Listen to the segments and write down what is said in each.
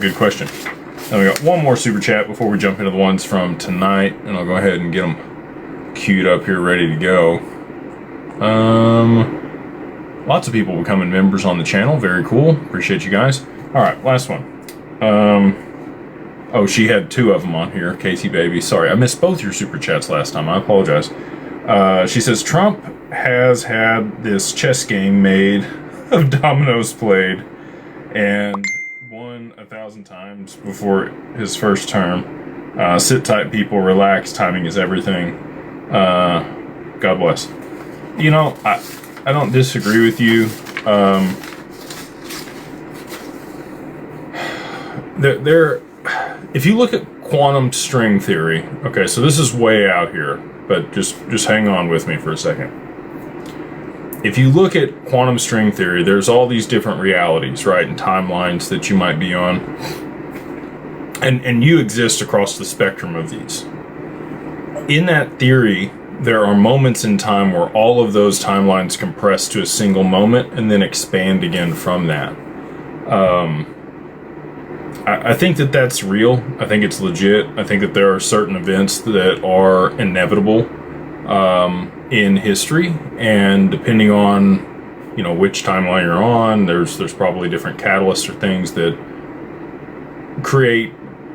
Good question. Now we got one more super chat before we jump into the ones from tonight, and I'll go ahead and get them queued up here, ready to go. Lots of people becoming members on the channel. Very cool. Appreciate you guys. All right, last one. Oh, she had two of them on here. Casey Baby. Sorry, I missed both your super chats last time. I apologize. She says, Trump has had this chess game made of dominoes played and won 1,000 times before his first term. Sit tight, people. Relax. Timing is everything. God bless. You know, I don't disagree with you. If you look at quantum string theory, okay, so this is way out here, but just hang on with me for a second. If you look at quantum string theory, there's all these different realities, right, and timelines that you might be on, and you exist across the spectrum of these. In that theory, there are moments in time where all of those timelines compress to a single moment and then expand again from that. I think that that's real. I think it's legit. I think that there are certain events that are inevitable in history, and depending on, you know, which timeline you're on, there's probably different catalysts or things that create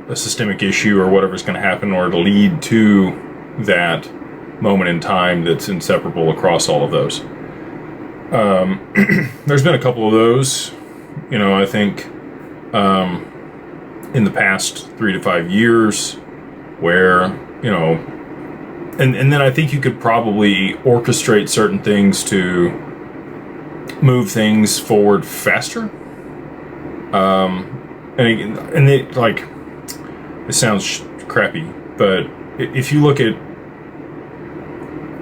a systemic issue or whatever's going to happen or to lead to that moment in time that's inseparable across all of those. There's been a couple of those, you know, I think in the past 3 to 5 years where, you know, and then I think you could probably orchestrate certain things to move things forward faster. And it, like, it sounds crappy, but if you look at,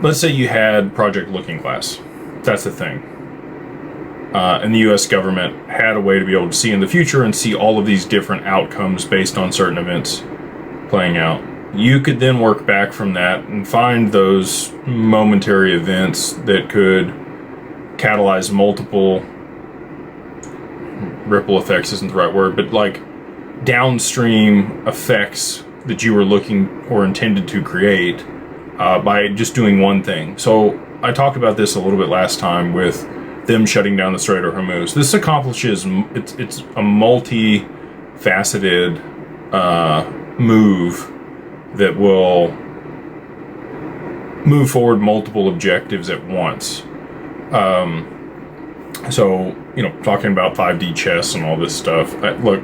let's say you had Project Looking Glass. That's the thing. And the U.S. government had a way to be able to see in the future and see all of these different outcomes based on certain events playing out. You could then work back from that and find those momentary events that could catalyze multiple ripple effects isn't the right word, but like downstream effects that you were looking or intended to create by just doing one thing. So I talked about this a little bit last time with them shutting down the Strait of Hormuz. This accomplishes, it's a multi-faceted move that will move forward multiple objectives at once. So, you know, talking about 5D chess and all this stuff. Look,